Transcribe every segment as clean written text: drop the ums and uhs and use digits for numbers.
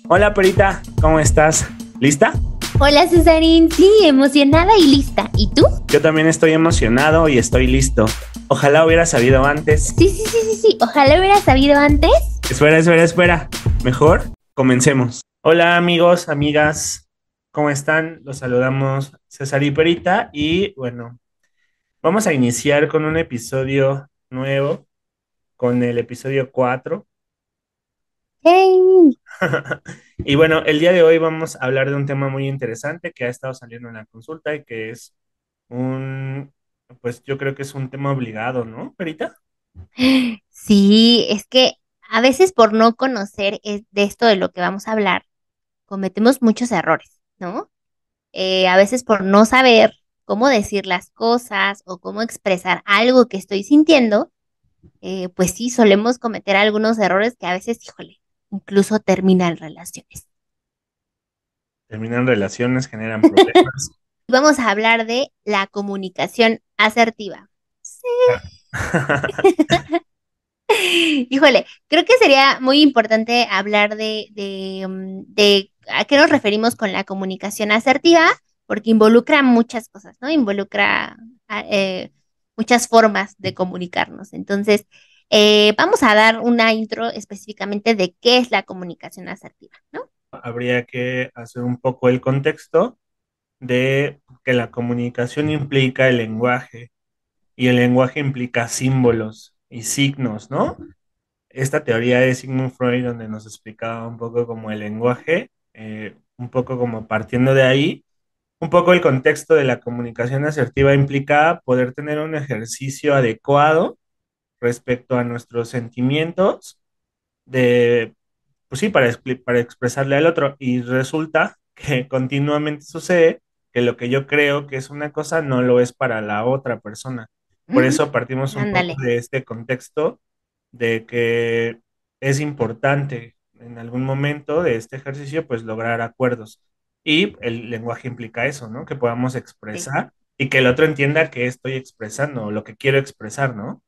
Hola Perita, ¿cómo estás? ¿Lista? Hola Cesarín, sí, emocionada y lista. ¿Y tú? Yo también estoy emocionado y estoy listo. Ojalá hubiera sabido antes. Sí, sí, sí, sí, sí. Ojalá hubiera sabido antes. Espera. Mejor, comencemos. Hola amigos, amigas, ¿cómo están? Los saludamos César y Perita y bueno, vamos a iniciar con un episodio nuevo, con el episodio 4. Hey. Y bueno, el día de hoy vamos a hablar de un tema muy interesante que ha estado saliendo en la consulta y que es un, pues yo creo que es un tema obligado, ¿no, Perita? Sí, es que a veces por no conocer de esto de lo que vamos a hablar, cometemos muchos errores, ¿no? A veces por no saber cómo decir las cosas o cómo expresar algo que estoy sintiendo, pues sí, solemos cometer algunos errores que a veces, híjole, incluso terminan relaciones. Terminan relaciones, generan problemas. Vamos a hablar de la comunicación asertiva. Sí. Híjole, creo que sería muy importante hablar de a qué nos referimos con la comunicación asertiva, porque involucra muchas cosas, ¿no? Involucra muchas formas de comunicarnos. Entonces, vamos a dar una intro específicamente de qué es la comunicación asertiva, ¿no? Habría que hacer un poco el contexto de que la comunicación implica el lenguaje y el lenguaje implica símbolos y signos, ¿no? Esta teoría de Sigmund Freud donde nos explicaba un poco como el lenguaje, un poco como partiendo de ahí, un poco el contexto de la comunicación asertiva implica poder tener un ejercicio adecuado respecto a nuestros sentimientos de, pues sí, para expresarle al otro. Y resulta que continuamente sucede que lo que yo creo que es una cosa no lo es para la otra persona. Por Ujú. eso partimos un poco Ándale. de este contexto de que es importante en algún momento de este ejercicio pues lograr acuerdos. Y el lenguaje implica eso, ¿no? Que podamos Sí. expresar y que el otro entienda que estoy expresando, lo que quiero expresar, ¿no?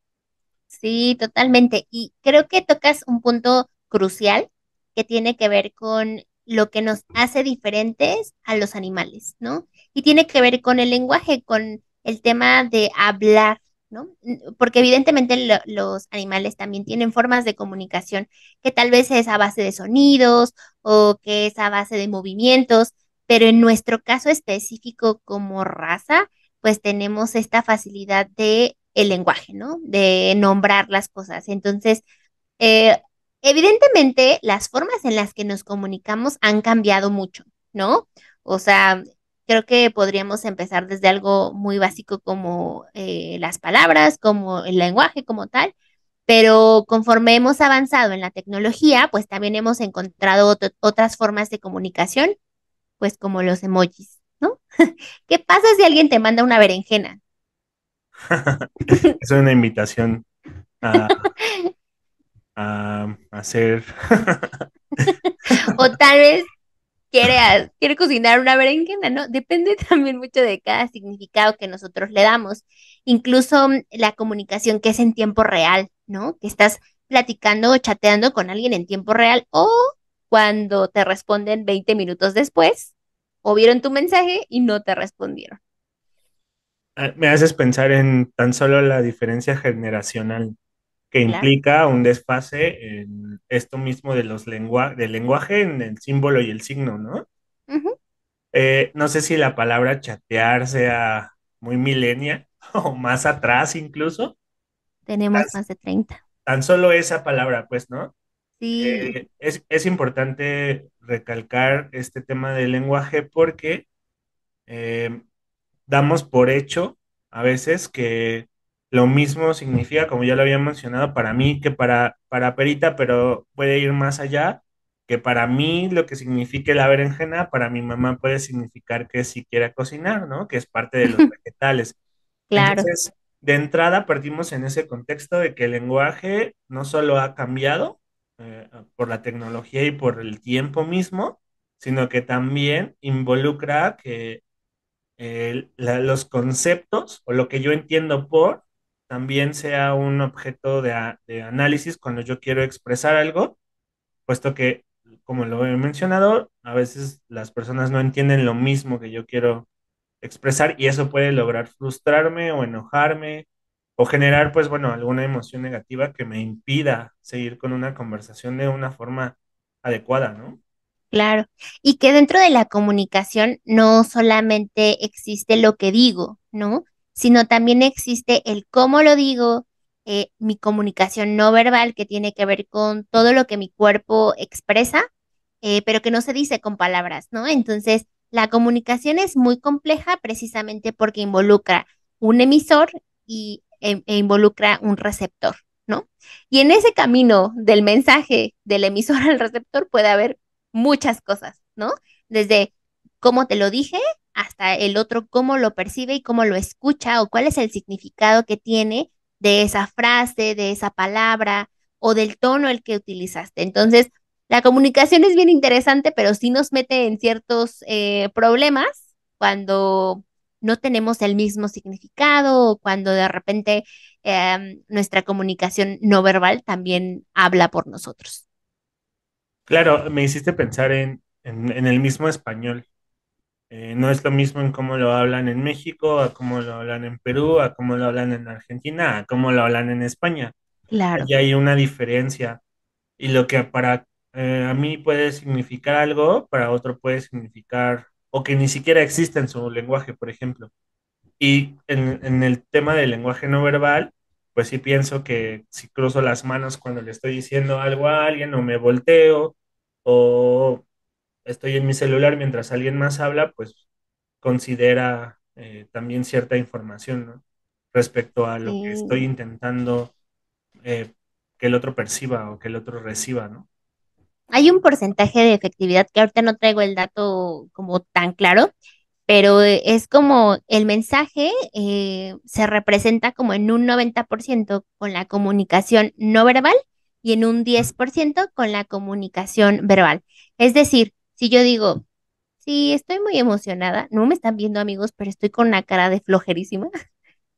Sí, totalmente. Y creo que tocas un punto crucial que tiene que ver con lo que nos hace diferentes a los animales, ¿no? Y tiene que ver con el lenguaje, con el tema de hablar, ¿no? Porque evidentemente los animales también tienen formas de comunicación que tal vez es a base de sonidos o que es a base de movimientos, pero en nuestro caso específico como raza, pues tenemos esta facilidad de el lenguaje, ¿no? De nombrar las cosas. Entonces, eh, evidentemente, las formas en las que nos comunicamos han cambiado mucho, ¿no? O sea, creo que podríamos empezar desde algo muy básico como las palabras, como el lenguaje como tal, pero conforme hemos avanzado en la tecnología, pues también hemos encontrado otras formas de comunicación, pues como los emojis, ¿no? ¿Qué pasa si alguien te manda una berenjena? Es una invitación a, a hacer. O tal vez quiere cocinar una berenjena, ¿no? Depende también mucho de cada significado que nosotros le damos. Incluso la comunicación que es en tiempo real, ¿no? Que estás platicando o chateando con alguien en tiempo real o cuando te responden 20 minutos después o vieron tu mensaje y no te respondieron. Me haces pensar en tan solo la diferencia generacional que Claro. implica un desfase en esto mismo de del lenguaje en el símbolo y el signo, ¿no? Ujú. No sé si la palabra chatear sea muy millennial o más atrás incluso. Tan, Tenemos más de 30. tan solo esa palabra, pues, ¿no? Sí, Es importante recalcar este tema del lenguaje porque eh, damos por hecho a veces que lo mismo significa, como ya lo había mencionado, para mí que para Perita, pero puede ir más allá, que para mí lo que signifique la berenjena, para mi mamá puede significar que si quiere cocinar, ¿no? Que es parte de los vegetales. claro. Entonces, de entrada partimos en ese contexto de que el lenguaje no solo ha cambiado por la tecnología y por el tiempo mismo, sino que también involucra que los conceptos o lo que yo entiendo por también sea un objeto de análisis cuando yo quiero expresar algo, puesto que como lo he mencionado, a veces las personas no entienden lo mismo que yo quiero expresar y eso puede lograr frustrarme o enojarme o generar, pues bueno, alguna emoción negativa que me impida seguir con una conversación de una forma adecuada, ¿no? Claro, y que dentro de la comunicación no solamente existe lo que digo, ¿no? Sino también existe el cómo lo digo, mi comunicación no verbal, que tiene que ver con todo lo que mi cuerpo expresa, pero que no se dice con palabras, ¿no? Entonces, la comunicación es muy compleja precisamente porque involucra un emisor e involucra un receptor, ¿no? Y en ese camino del mensaje del emisor al receptor puede haber muchas cosas, ¿no? Desde cómo te lo dije hasta el otro cómo lo percibe y cómo lo escucha o cuál es el significado que tiene de esa frase, de esa palabra o del tono el que utilizaste. Entonces, la comunicación es bien interesante, pero sí nos mete en ciertos problemas cuando no tenemos el mismo significado o cuando de repente nuestra comunicación no verbal también habla por nosotros. Claro, me hiciste pensar en el mismo español. No es lo mismo en cómo lo hablan en México, a cómo lo hablan en Perú, a cómo lo hablan en Argentina, a cómo lo hablan en España. Claro, Allí hay una diferencia. Y lo que para a mí puede significar algo, para otro puede significar, o que ni siquiera existe en su lenguaje, por ejemplo. Y en el tema del lenguaje no verbal, pues sí pienso que si cruzo las manos cuando le estoy diciendo algo a alguien, o me volteo, o estoy en mi celular mientras alguien más habla, pues considera también cierta información, ¿no? Respecto a lo que estoy sí. intentando eh, que el otro perciba o que el otro reciba, ¿no? Hay un porcentaje de efectividad que ahorita no traigo el dato como tan claro, pero es como el mensaje se representa como en un 90% con la comunicación no verbal y en un 10% con la comunicación verbal. Es decir, si yo digo, sí, estoy muy emocionada, no me están viendo amigos, pero estoy con una cara de flojerísima.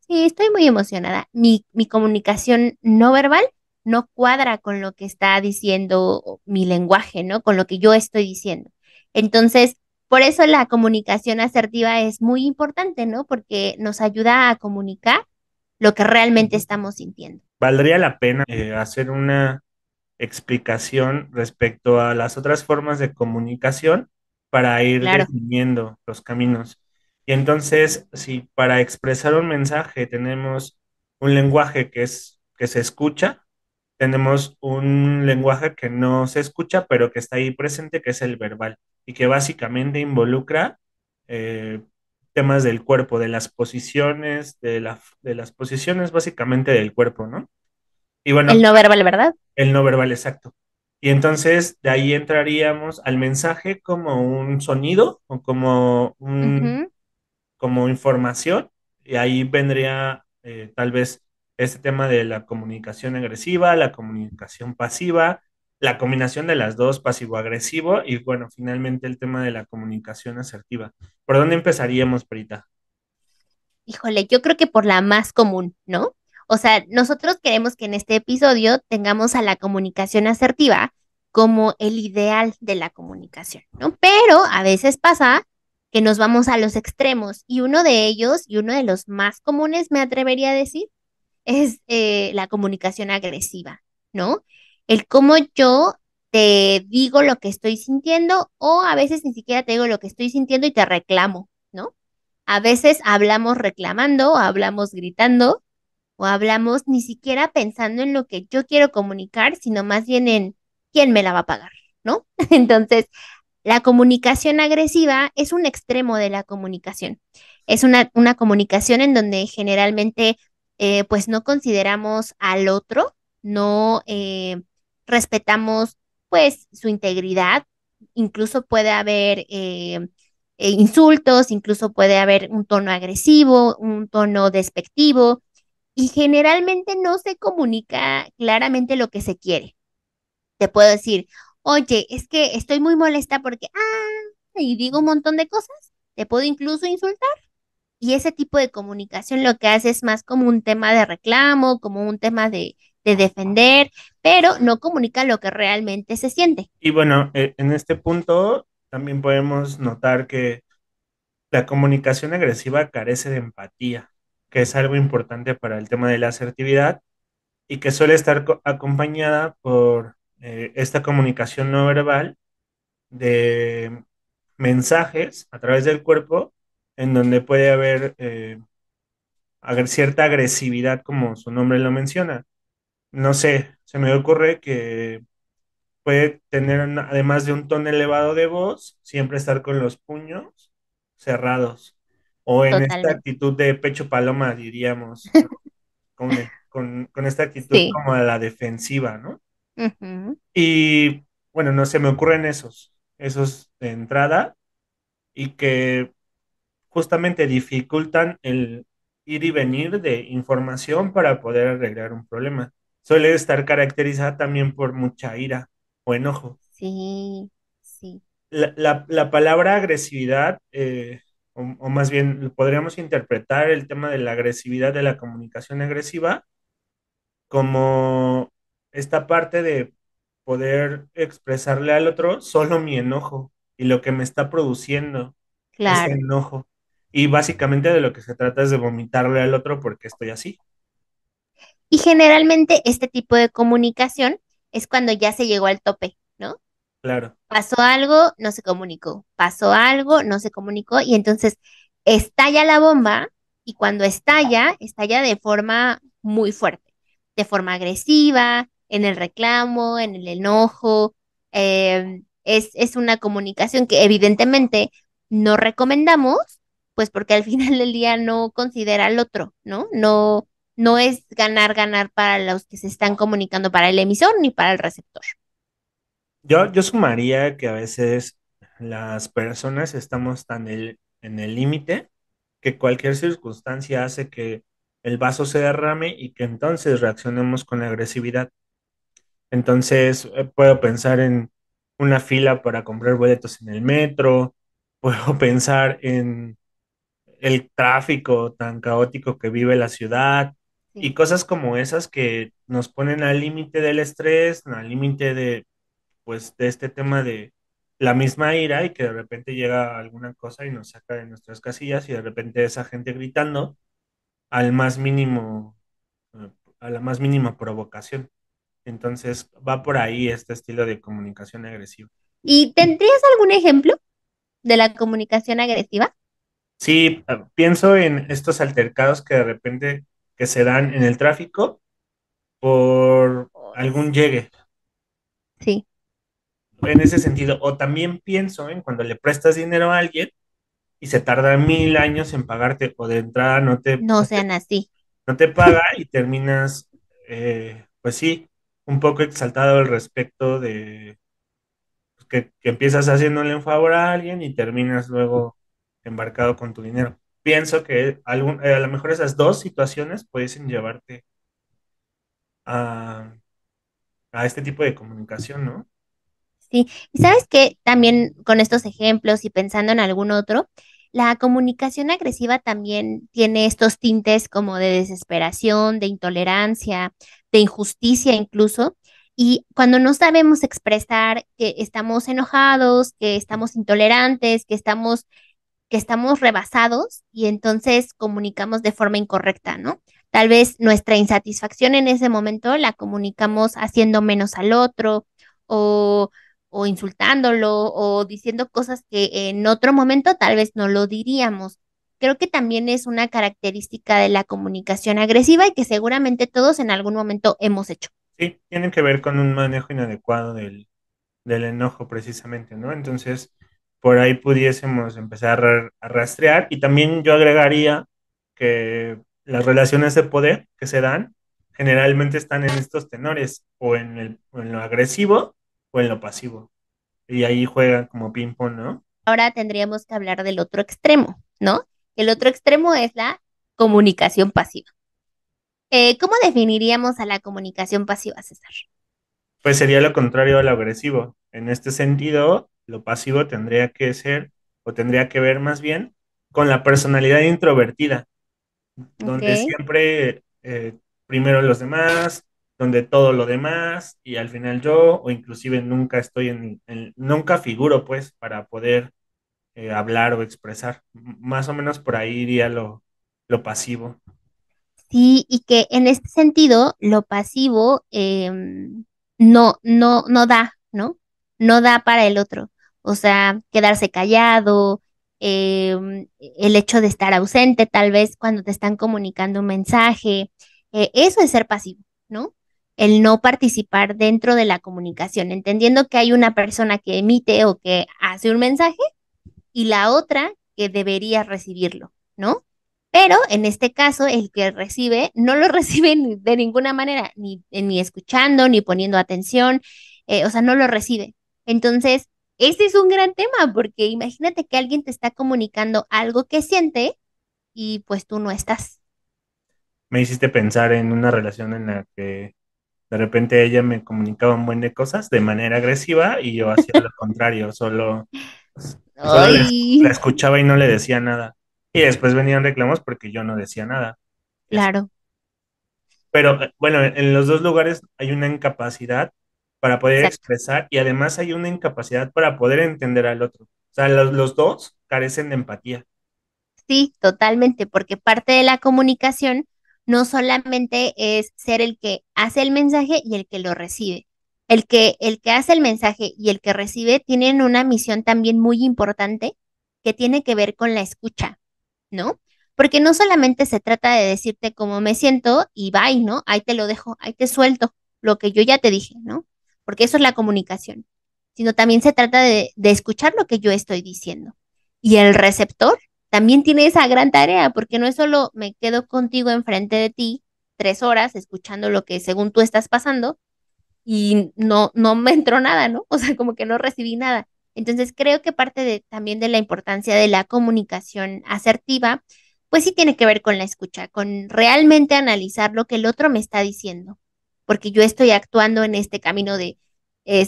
Sí, estoy muy emocionada. Mi comunicación no verbal no cuadra con lo que está diciendo mi lenguaje, ¿no? Con lo que yo estoy diciendo. Entonces, por eso la comunicación asertiva es muy importante, ¿no? Porque nos ayuda a comunicar lo que realmente estamos sintiendo. Valdría la pena hacer una explicación respecto a las otras formas de comunicación para ir Claro. definiendo los caminos. Y entonces, si para expresar un mensaje tenemos un lenguaje que se escucha, tenemos un lenguaje que no se escucha, pero que está ahí presente, que es el verbal, y que básicamente involucra eh, temas del cuerpo, de las posiciones, de las posiciones básicamente del cuerpo, ¿no? Y El bueno, no verbal, ¿verdad? el no verbal exacto. Y entonces de ahí entraríamos al mensaje como un sonido o Ujú. como información. Y ahí vendría tal vez este tema de la comunicación agresiva, la comunicación pasiva, la combinación de las dos, pasivo-agresivo, y bueno, finalmente el tema de la comunicación asertiva. ¿Por dónde empezaríamos, Perita? Híjole, yo creo que por la más común, ¿no? O sea, nosotros queremos que en este episodio tengamos a la comunicación asertiva como el ideal de la comunicación, ¿no? Pero a veces pasa que nos vamos a los extremos y uno de ellos, y uno de los más comunes, me atrevería a decir, es la comunicación agresiva, ¿no? El cómo yo te digo lo que estoy sintiendo o a veces ni siquiera te digo lo que estoy sintiendo y te reclamo, ¿no? A veces hablamos reclamando, o hablamos gritando, o hablamos ni siquiera pensando en lo que yo quiero comunicar, sino más bien en quién me la va a pagar, ¿no? Entonces, la comunicación agresiva es un extremo de la comunicación. Es una comunicación en donde generalmente pues no consideramos al otro, no respetamos pues su integridad, incluso puede haber insultos, incluso puede haber un tono agresivo, un tono despectivo y generalmente no se comunica claramente lo que se quiere. Te puedo decir, oye, es que estoy muy molesta porque, y digo un montón de cosas, te puedo incluso insultar. Y ese tipo de comunicación lo que hace es más como un tema de reclamo, como un tema de defender, pero no comunica lo que realmente se siente. Y bueno, en este punto también podemos notar que la comunicación agresiva carece de empatía, que es algo importante para el tema de la asertividad y que suele estar acompañada por esta comunicación no verbal de mensajes a través del cuerpo, en donde puede haber cierta agresividad, como su nombre lo menciona. No sé, se me ocurre que puede tener, además de un tono elevado de voz, siempre estar con los puños cerrados, o en esta Totalmente. actitud de pecho paloma, diríamos, ¿no? Con esta actitud Sí. como a la defensiva, ¿no? Ujú. Y bueno, no se me ocurren esos de entrada y que justamente dificultan el ir y venir de información para poder arreglar un problema. Suele estar caracterizada también por mucha ira o enojo. Sí, sí, La palabra agresividad, o más bien podríamos interpretar el tema de la agresividad de la comunicación agresiva como esta parte de poder expresarle al otro solo mi enojo y lo que me está produciendo ese claro. enojo. Y básicamente de lo que se trata es de vomitarle al otro porque estoy así. Y generalmente este tipo de comunicación es cuando ya se llegó al tope, ¿no? Claro. Pasó algo, no se comunicó. Pasó algo, no se comunicó. Y entonces estalla la bomba y cuando estalla, estalla de forma muy fuerte, de forma agresiva, en el reclamo, en el enojo. Es una comunicación que evidentemente no recomendamos, pues porque al final del día no considera al otro, ¿no? No, no es ganar, ganar para los que se están comunicando, para el emisor ni para el receptor. Yo sumaría que a veces las personas estamos tan en el límite que cualquier circunstancia hace que el vaso se derrame y que entonces reaccionemos con agresividad. Entonces, puedo pensar en una fila para comprar boletos en el metro, puedo pensar en el tráfico tan caótico que vive la ciudad y Sí. cosas como esas que nos ponen al límite del estrés, al límite de, pues, de este tema de la misma ira y que de repente llega alguna cosa y nos saca de nuestras casillas y de repente esa gente gritando al más mínimo, eh, a la más mínima provocación. Entonces va por ahí este estilo de comunicación agresiva. ¿Y tendrías algún ejemplo de la comunicación agresiva? Sí, pienso en estos altercados que de repente que se dan en el tráfico por Ay, algún llegue, sí, en ese sentido. O también pienso en cuando le prestas dinero a alguien y se tarda 1000 años en pagarte o de entrada no sean así. no te paga y terminas, pues sí, un poco exaltado al respecto de que empiezas haciéndole un favor a alguien y terminas luego embarcado con tu dinero. Pienso que a lo mejor esas dos situaciones pudiesen llevarte a, a este tipo de comunicación, ¿no? Sí, y sabes que también con estos ejemplos y pensando en algún otro, la comunicación agresiva también tiene estos tintes como de desesperación, de intolerancia, de injusticia incluso. Y cuando no sabemos expresar que estamos enojados, que estamos intolerantes, que estamos rebasados y entonces comunicamos de forma incorrecta, ¿no? Tal vez nuestra insatisfacción en ese momento la comunicamos haciendo menos al otro o, o insultándolo o diciendo cosas que en otro momento tal vez no lo diríamos. Creo que también es una característica de la comunicación agresiva y que seguramente todos en algún momento hemos hecho. Sí, tienen que ver con un manejo inadecuado del enojo precisamente, ¿no? Entonces, por ahí pudiésemos empezar a rastrear y también yo agregaría que las relaciones de poder que se dan generalmente están en estos tenores, o en lo agresivo o en lo pasivo. Y ahí juegan como ping-pong, ¿no? Ahora tendríamos que hablar del otro extremo, ¿no? El otro extremo es la comunicación pasiva. ¿Cómo definiríamos a la comunicación pasiva, César? Pues sería lo contrario a lo agresivo. En este sentido, lo pasivo tendría que ser, o tendría que ver más bien, con la personalidad introvertida, Ok, donde siempre primero los demás, donde todo lo demás y al final yo, o inclusive nunca estoy nunca figuro pues para poder hablar o expresar. Más o menos por ahí iría lo pasivo. Sí, y que en este sentido, lo pasivo no da, ¿no? No da para el otro. O sea, quedarse callado, el hecho de estar ausente, tal vez cuando te están comunicando un mensaje, eso es ser pasivo, ¿no? El no participar dentro de la comunicación, entendiendo que hay una persona que emite o que hace un mensaje y la otra que debería recibirlo, ¿no? Pero en este caso, el que recibe no lo recibe de ninguna manera, ni escuchando, ni poniendo atención, o sea, no lo recibe. Entonces, ese es un gran tema, porque imagínate que alguien te está comunicando algo que siente y pues tú no estás. Me hiciste pensar en una relación en la que de repente ella me comunicaba un buen de cosas de manera agresiva y yo hacía lo contrario, solo la Ay, escuchaba y no le decía nada. Y después venían reclamos porque yo no decía nada. Y así. claro, Pero bueno, en los dos lugares hay una incapacidad para poder exacto. expresar y además hay una incapacidad para poder entender al otro. O sea, los dos carecen de empatía. Sí, totalmente, porque parte de la comunicación no solamente es ser el que hace el mensaje y el que lo recibe. El que hace el mensaje y el que recibe tienen una misión también muy importante que tiene que ver con la escucha, ¿no? Porque no solamente se trata de decirte cómo me siento y bye, ¿no? Ahí te lo dejo, ahí te suelto lo que yo ya te dije, ¿no? Porque eso es la comunicación, sino también se trata de escuchar lo que yo estoy diciendo. Y el receptor también tiene esa gran tarea, porque no es solo me quedo contigo enfrente de ti 3 horas escuchando lo que según tú estás pasando y no me entró nada, ¿no? O sea, como que no recibí nada. Entonces creo que parte también de la importancia de la comunicación asertiva, pues sí tiene que ver con la escucha, con realmente analizar lo que el otro me está diciendo, porque yo estoy actuando en este camino de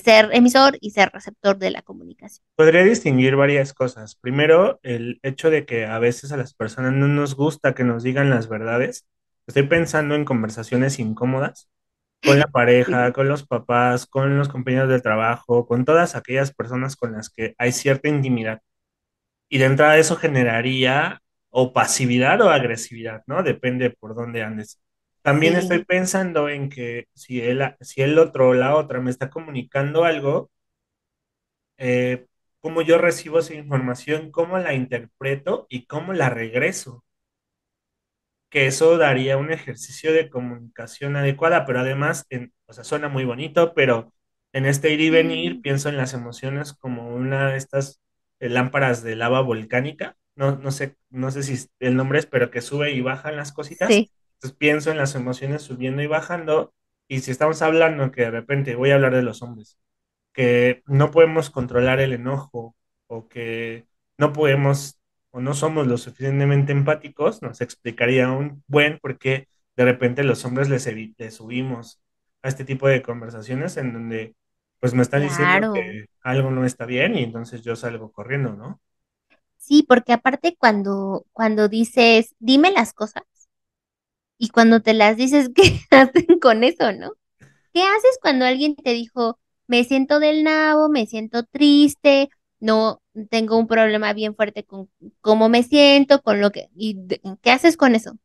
ser emisor y ser receptor de la comunicación. Podría distinguir varias cosas. Primero, el hecho de que a veces a las personas no nos gusta que nos digan las verdades. Estoy pensando en conversaciones incómodas con la pareja, Sí, con los papás, con los compañeros de trabajo, con todas aquellas personas con las que hay cierta intimidad. Y de entrada eso generaría o pasividad o agresividad, ¿no? Depende por dónde andes. También estoy sí, pensando en que si el otro o la otra me está comunicando algo, cómo yo recibo esa información, cómo la interpreto y cómo la regreso, que eso daría un ejercicio de comunicación adecuada, pero además, o sea, suena muy bonito, pero en este ir y venir sí, pienso en las emociones como una de estas lámparas de lava volcánica, no sé si el nombre es, pero que sube y bajan las cositas. sí, Entonces pienso en las emociones subiendo y bajando, y si estamos hablando que de repente voy a hablar de los hombres que no podemos controlar el enojo o que no podemos o no somos lo suficientemente empáticos, nos explicaría un buen por qué de repente los hombres les subimos a este tipo de conversaciones en donde pues me están diciendo claro. que algo no está bien y entonces yo salgo corriendo, ¿no? Sí, porque aparte cuando dices, dime las cosas, y cuando te las dices, ¿qué hacen con eso, no? ¿Qué haces cuando alguien te dijo, me siento del nabo, me siento triste, no tengo un problema bien fuerte con cómo me siento, con lo que, ¿qué haces con eso?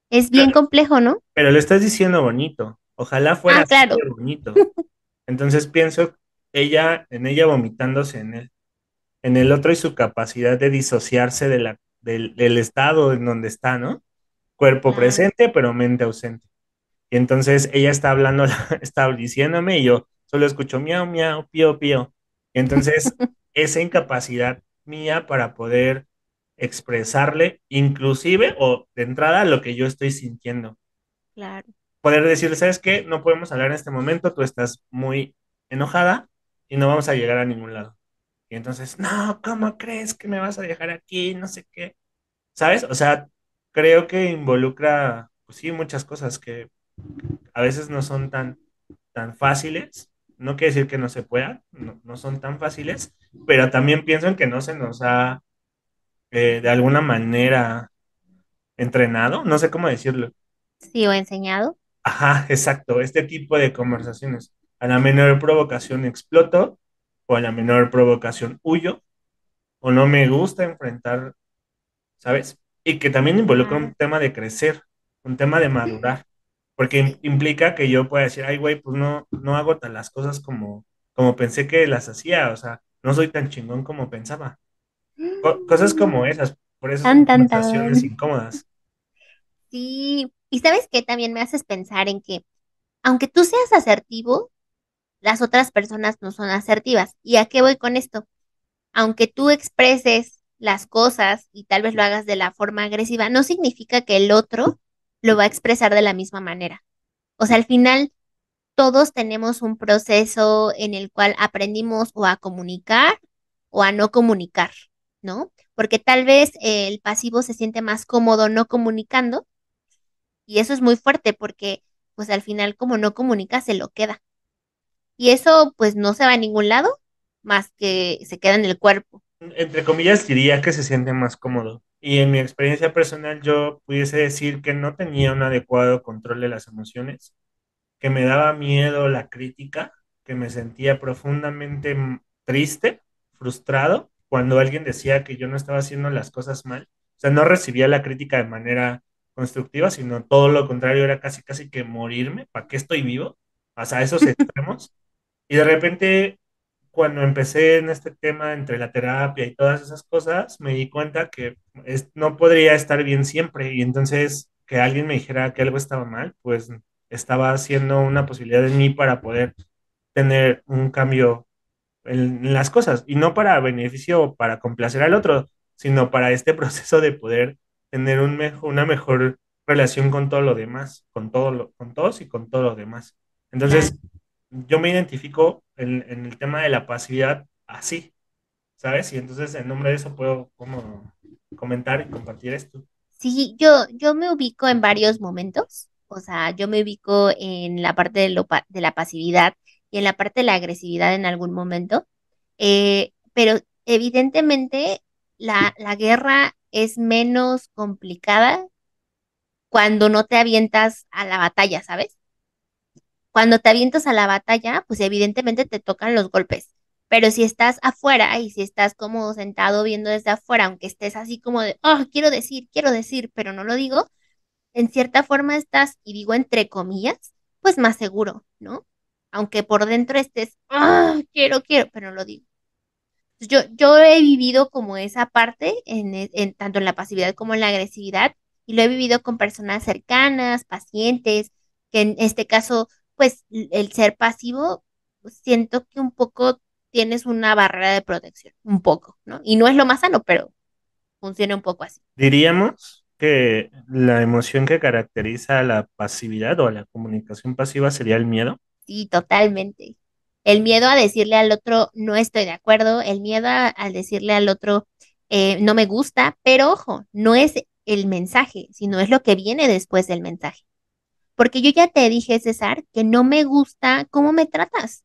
Es Pero, bien complejo, ¿no? pero lo estás diciendo bonito, ojalá fuera Ah, así claro, de bonito. Entonces pienso en ella vomitándose en el otro y su capacidad de disociarse del estado en donde está, ¿no? Cuerpo claro, presente, pero mente ausente. Y entonces ella está hablando, está diciéndome y yo solo escucho miau, miau, pío, pío. Y entonces esa incapacidad mía para poder expresarle, inclusive o de entrada, lo que yo estoy sintiendo. claro, Poder decirle, ¿sabes qué? No podemos hablar en este momento, tú estás muy enojada y no vamos a llegar a ningún lado. Y entonces, no, ¿cómo crees que me vas a dejar aquí? No sé qué. ¿Sabes? O sea, creo que involucra, pues sí, muchas cosas que a veces no son tan fáciles. No quiere decir que no se puedan, no son tan fáciles, pero también pienso en que no se nos ha de alguna manera entrenado, no sé cómo decirlo. sí, o enseñado. Ajá, exacto, este tipo de conversaciones. A la menor provocación exploto, o a la menor provocación huyo, o no me gusta enfrentar, ¿sabes? Y que también involucra un Claro. tema de crecer, un tema de madurar, porque Sí. implica que yo pueda decir, ay, güey, pues no hago tan las cosas como pensé que las hacía, o sea, no soy tan chingón como pensaba. Cosas como esas, por eso Tan, son tan, conversaciones tan. incómodas. Sí. Y sabes qué también me haces pensar en que, aunque tú seas asertivo, las otras personas no son asertivas. ¿Y a qué voy con esto? Aunque tú expreses las cosas y tal vez lo hagas de la forma agresiva, no significa que el otro lo va a expresar de la misma manera. O sea, al final todos tenemos un proceso en el cual aprendimos o a comunicar o a no comunicar, ¿no? Porque tal vez el pasivo se siente más cómodo no comunicando y eso es muy fuerte porque pues al final como no comunica se lo queda. Y eso pues no se va a ningún lado más que se queda en el cuerpo. Entre comillas, diría que se siente más cómodo. Y en mi experiencia personal, yo pudiese decir que no tenía un adecuado control de las emociones, que me daba miedo la crítica, que me sentía profundamente triste, frustrado, cuando alguien decía que yo no estaba haciendo las cosas mal. O sea, no recibía la crítica de manera constructiva, sino todo lo contrario, era casi, casi que morirme. ¿Para qué estoy vivo? O sea, esos extremos. Y de repente, cuando empecé en este tema entre la terapia y todas esas cosas, me di cuenta que no podría estar bien siempre. Y entonces, que alguien me dijera que algo estaba mal, pues estaba haciendo una posibilidad en mí para poder tener un cambio en las cosas. Y no para beneficio o para complacer al otro, sino para este proceso de poder tener una mejor relación con todo lo demás, con todos y con todo lo demás. Claro. Entonces, yo me identifico en el tema de la pasividad así, ¿sabes? Y entonces en nombre de eso puedo como comentar y compartir esto. Sí, yo me ubico en varios momentos, o sea, yo me ubico en la parte de, de la pasividad y en la parte de la agresividad en algún momento, pero evidentemente la guerra es menos complicada cuando no te avientas a la batalla, ¿sabes? Cuando te avientas a la batalla, pues evidentemente te tocan los golpes. Pero si estás afuera y si estás como sentado viendo desde afuera, aunque estés así como de, oh, quiero decir, pero no lo digo, en cierta forma estás, y digo entre comillas, pues más seguro, ¿no? Aunque por dentro estés, ah, quiero, pero no lo digo. Yo he vivido como esa parte en tanto en la pasividad como en la agresividad y lo he vivido con personas cercanas, pacientes, que en este caso, pues el ser pasivo, pues, siento que un poco tienes una barrera de protección, un poco, ¿no? Y no es lo más sano, pero funciona un poco así. Diríamos que la emoción que caracteriza a la pasividad o a la comunicación pasiva sería el miedo. Sí, totalmente. El miedo a decirle al otro no estoy de acuerdo, el miedo al decirle al otro no me gusta, pero ojo, no es el mensaje, sino es lo que viene después del mensaje. Porque yo ya te dije, César, que no me gusta cómo me tratas.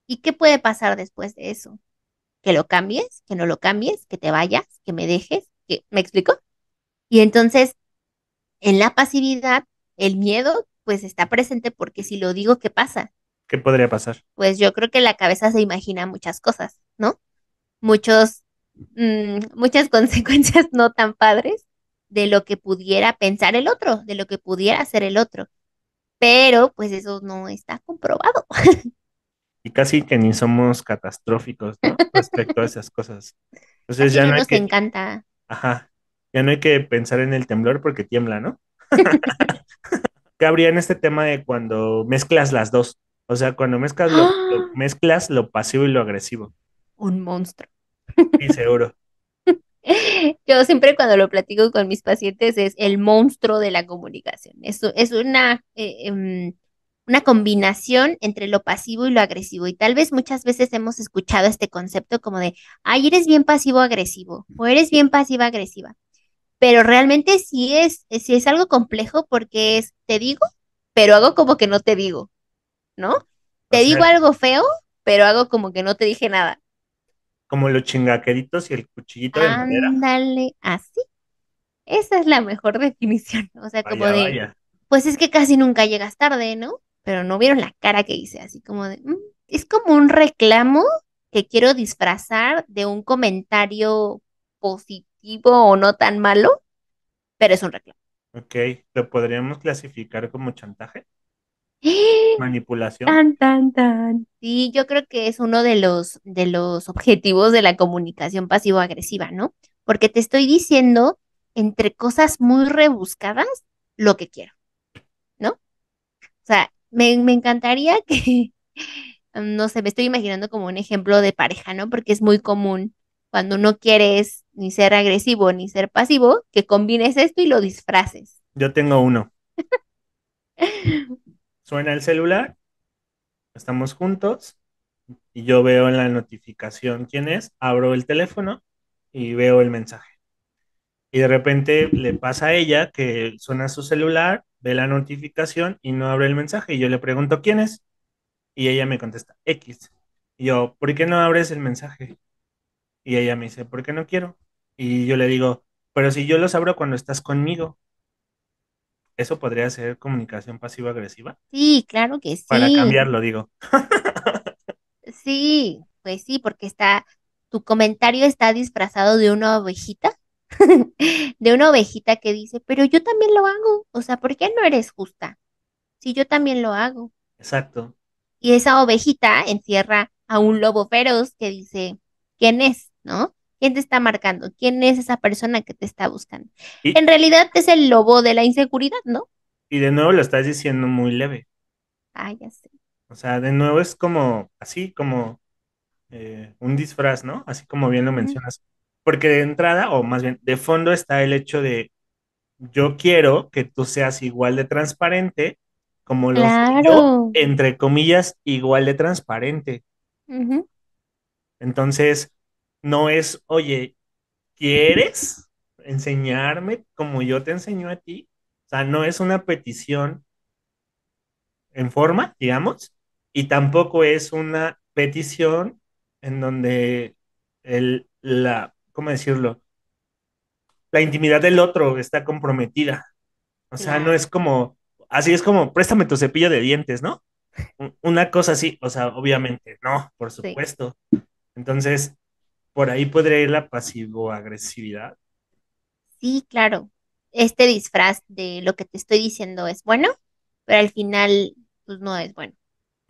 ¿Y qué puede pasar después de eso? Que lo cambies, que no lo cambies, que te vayas, que me dejes, que ¿me explico? Y entonces, en la pasividad, el miedo pues está presente porque si lo digo, ¿qué pasa? ¿Qué podría pasar? Pues yo creo que la cabeza se imagina muchas cosas, ¿no? Muchos, muchas consecuencias no tan padres de lo que pudiera pensar el otro, de lo que pudiera hacer el otro. Pero pues eso no está comprobado. Y casi que ni somos catastróficos, ¿no? Respecto a esas cosas. Entonces Casi ya no no hay nos que, encanta. ajá, ya no hay que pensar en el temblor porque tiembla, ¿no? ¿Qué habría en este tema de cuando mezclas las dos? O sea, cuando ¡Ah! mezclas lo pasivo y lo agresivo. Un monstruo. Sí, seguro. Yo siempre cuando lo platico con mis pacientes es el monstruo de la comunicación. Es una combinación entre lo pasivo y lo agresivo. Y tal vez muchas veces hemos escuchado este concepto como de, ay, eres bien pasivo-agresivo o eres bien pasiva-agresiva. Pero realmente sí es algo complejo porque es, te digo, pero hago como que no te digo, ¿no? O Te digo sea, algo feo, pero hago como que no te dije nada. como los chingaqueritos y el cuchillito de madera. Ándale, así. Esa es la mejor definición. O sea, como Vaya, de, vaya. Pues es que casi nunca llegas tarde, ¿no? Pero no vieron la cara que hice, así como de, es como un reclamo que quiero disfrazar de un comentario positivo o no tan malo, pero es un reclamo. Ok, ¿lo podríamos clasificar como chantaje? ¿Manipulación? Tan, tan, tan. Sí, yo creo que es uno de los objetivos de la comunicación pasivo-agresiva, ¿no? Porque te estoy diciendo entre cosas muy rebuscadas lo que quiero, ¿no? O sea, me encantaría que, no sé, me estoy imaginando como un ejemplo de pareja, ¿no? Porque es muy común cuando no quieres ni ser agresivo ni ser pasivo, que combines esto y lo disfraces. Yo tengo uno. Suena el celular, estamos juntos y yo veo en la notificación quién es, abro el teléfono y veo el mensaje. Y de repente le pasa a ella que suena su celular, ve la notificación y no abre el mensaje. Y yo le pregunto quién es y ella me contesta X. Y yo, ¿por qué no abres el mensaje? Y ella me dice, ¿por qué no quiero? Y yo le digo, pero si yo los abro cuando estás conmigo, ¿eso podría ser comunicación pasiva-agresiva? Sí, claro que Para sí. cambiarlo, digo. Sí, pues sí, porque tu comentario está disfrazado de una ovejita, de una ovejita que dice, pero yo también lo hago. O sea, ¿por qué no eres justa? Si yo también lo hago. Exacto. Y esa ovejita encierra a un lobo feroz que dice, ¿quién es? ¿No? ¿Quién te está marcando? ¿Quién es esa persona que te está buscando? Y, En realidad es el lobo de la inseguridad, ¿no? y de nuevo lo estás diciendo muy leve. Ah, ya sé. O sea, de nuevo es como, así como un disfraz, ¿no? Así como bien lo Ujú. mencionas. Porque de entrada, o más bien, de fondo está el hecho de yo quiero que tú seas igual de transparente como lo soy yo, Claro. entre comillas, igual de transparente. Ujú. Entonces, no es, oye, ¿quieres enseñarme como yo te enseño a ti? O sea, no es una petición en forma, digamos, y tampoco es una petición en donde ¿cómo decirlo? La intimidad del otro está comprometida. O sea, no es Claro. como, así es como, préstame tu cepillo de dientes, ¿no? Una cosa así, o sea, obviamente, no, por Sí. supuesto. Entonces, por ahí podría ir la pasivo-agresividad. Sí, claro. Este disfraz de lo que te estoy diciendo es bueno, pero al final, pues no es bueno.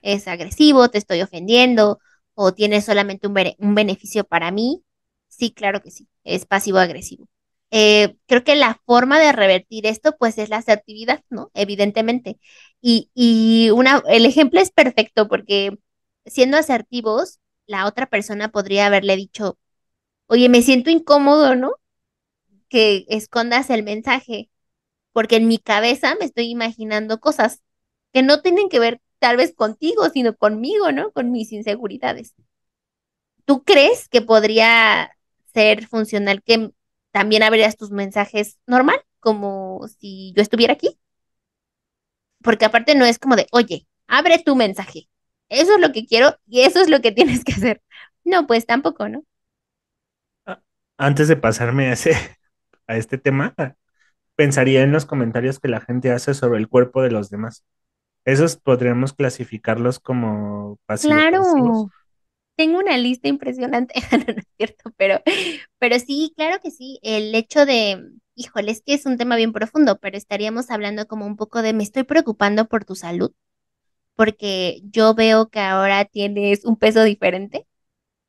Es agresivo, te estoy ofendiendo, o tiene solamente un beneficio para mí. Sí, claro que sí. Es pasivo-agresivo. Creo que la forma de revertir esto, pues, es la asertividad, ¿no? Evidentemente. El ejemplo es perfecto porque siendo asertivos, la otra persona podría haberle dicho, oye, me siento incómodo, ¿no? Que escondas el mensaje, porque en mi cabeza me estoy imaginando cosas que no tienen que ver tal vez contigo, sino conmigo, ¿no? Con mis inseguridades. ¿Tú crees que podría ser funcional que también abrieras tus mensajes normal, como si yo estuviera aquí? Porque aparte no es como de, oye, abre tu mensaje. Eso es lo que quiero y eso es lo que tienes que hacer. No, pues tampoco, ¿no? Ah, antes de pasarme a a este tema, pensaría en los comentarios que la gente hace sobre el cuerpo de los demás. Esos podríamos clasificarlos como pasivo-agresivos. Claro. Tengo una lista impresionante, no, no es cierto, pero sí, claro que sí, el hecho de, híjole, es que es un tema bien profundo, pero estaríamos hablando como un poco de, me estoy preocupando por tu salud, porque yo veo que ahora tienes un peso diferente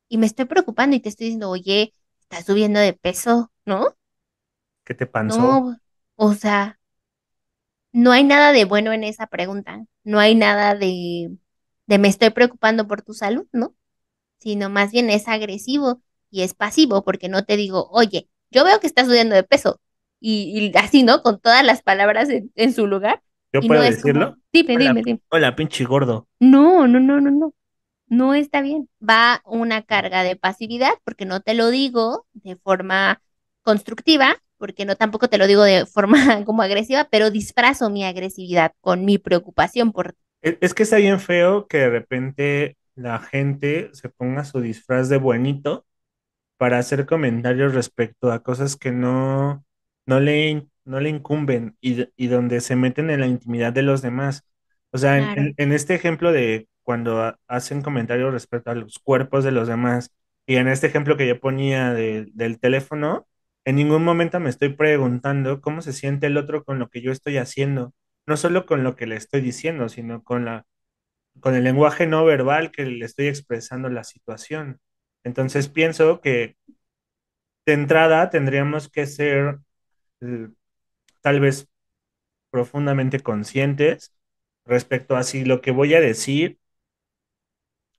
y me estoy preocupando y te estoy diciendo, oye, estás subiendo de peso, ¿no? ¿Qué te pasó? No, o sea, no hay nada de bueno en esa pregunta, no hay nada de me estoy preocupando por tu salud, ¿no? Sino más bien es agresivo y es pasivo, porque no te digo, oye, yo veo que estás subiendo de peso, y así, ¿no? Con todas las palabras en su lugar, ¿Yo y no puedo es como, decirlo? dime, Hola, dime, dime. hola, pinche gordo. No, no, no, no, no, no está bien. Va una carga de pasividad, porque no te lo digo de forma constructiva, porque no tampoco te lo digo de forma como agresiva, pero disfrazo mi agresividad con mi preocupación por ti. Es que está bien feo que de repente la gente se ponga su disfraz de buenito para hacer comentarios respecto a cosas que no no le incumben y donde se meten en la intimidad de los demás. O sea, Claro, en este ejemplo de cuando hacen comentarios respecto a los cuerpos de los demás, y en este ejemplo que yo ponía del teléfono, en ningún momento me estoy preguntando cómo se siente el otro con lo que yo estoy haciendo, no solo con lo que le estoy diciendo, sino con el lenguaje no verbal que le estoy expresando la situación. Entonces pienso que de entrada tendríamos que ser eh, tal vez profundamente conscientes respecto a si lo que voy a decir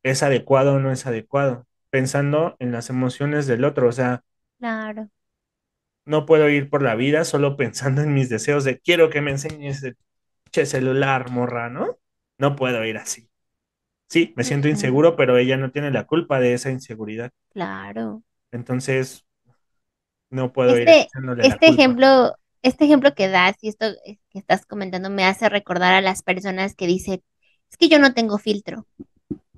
es adecuado o no es adecuado, pensando en las emociones del otro. O sea, claro. no puedo ir por la vida solo pensando en mis deseos de quiero que me enseñes el che celular, morra, ¿no? No puedo ir así. Sí, me siento Ujú, inseguro, pero ella no tiene la culpa de esa inseguridad. claro. Entonces, no puedo ir Este, echándole la este culpa. ejemplo, este ejemplo que das y esto que estás comentando me hace recordar a las personas que dicen, es que yo no tengo filtro,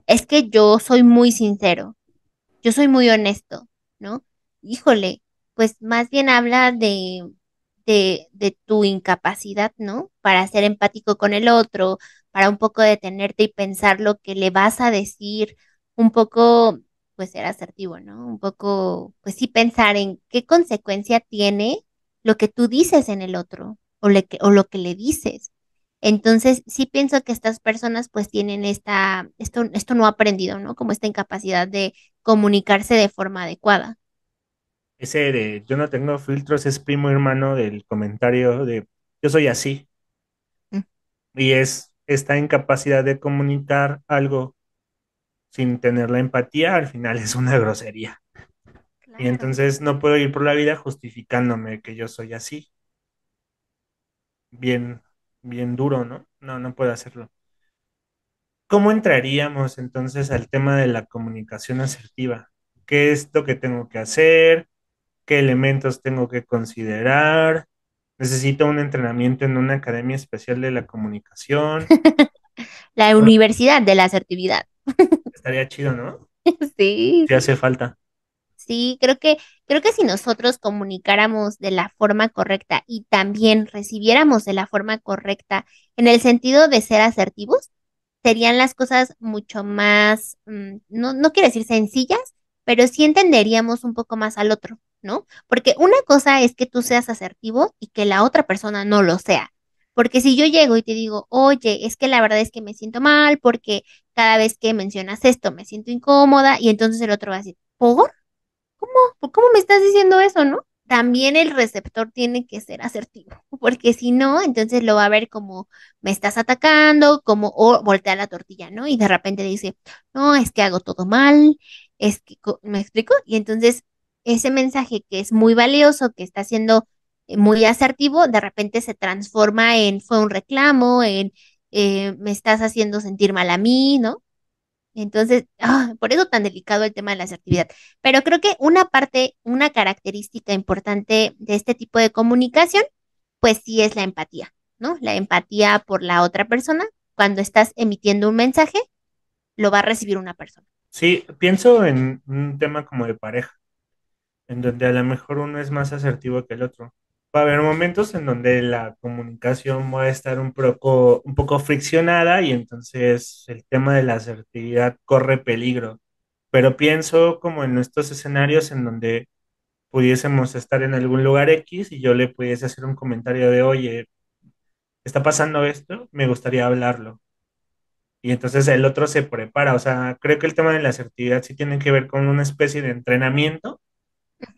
es que yo soy muy sincero, yo soy muy honesto, ¿no? Híjole, pues más bien habla de tu incapacidad, ¿no? Para ser empático con el otro, para un poco detenerte y pensar lo que le vas a decir, un poco, pues ser asertivo, ¿no? Un poco, pues sí pensar en qué consecuencia tiene lo que tú dices en el otro o lo que le dices. Entonces, sí pienso que estas personas pues tienen esto no aprendido, ¿no? Como esta incapacidad de comunicarse de forma adecuada. Ese de yo no tengo filtros es primo hermano del comentario de yo soy así. Mm, Y es esta incapacidad de comunicar algo sin tener la empatía, al final es una grosería. Y claro. entonces no puedo ir por la vida justificándome que yo soy así. Bien, bien duro, ¿no? No, no puedo hacerlo. ¿Cómo entraríamos entonces al tema de la comunicación asertiva? ¿Qué es lo que tengo que hacer? ¿Qué elementos tengo que considerar? ¿Necesito un entrenamiento en una academia especial de la comunicación? La universidad de la asertividad. Estaría chido, ¿no? Sí, Si hace falta. sí, creo que si nosotros comunicáramos de la forma correcta y también recibiéramos de la forma correcta en el sentido de ser asertivos, serían las cosas mucho más, no quiero decir sencillas, pero sí entenderíamos un poco más al otro, ¿no? Porque una cosa es que tú seas asertivo y que la otra persona no lo sea. Porque si yo llego y te digo, oye, es que la verdad es que me siento mal porque cada vez que mencionas esto me siento incómoda y entonces el otro va a decir, ¿por? ¿Cómo? ¿Por cómo me estás diciendo eso, no? También el receptor tiene que ser asertivo, porque si no, entonces lo va a ver como me estás atacando, como o voltea la tortilla, ¿no? Y de repente dice, no, es que hago todo mal, es que, ¿me explico? Y entonces ese mensaje que es muy valioso, que está siendo muy asertivo, de repente se transforma en fue un reclamo, en me estás haciendo sentir mal a mí, ¿no? Entonces, por eso tan delicado el tema de la asertividad. Pero creo que una parte, una característica importante de este tipo de comunicación, pues sí es la empatía, ¿no? La empatía por la otra persona. Cuando estás emitiendo un mensaje, lo va a recibir una persona. Sí, pienso en un tema como de pareja, en donde a lo mejor uno es más asertivo que el otro. Va a haber momentos en donde la comunicación va a estar un poco friccionada y entonces el tema de la asertividad corre peligro. Pero pienso como en estos escenarios en donde pudiésemos estar en algún lugar X y yo le pudiese hacer un comentario de, oye, ¿está pasando esto? Me gustaría hablarlo. Y entonces el otro se prepara. O sea, creo que el tema de la asertividad sí tiene que ver con una especie de entrenamiento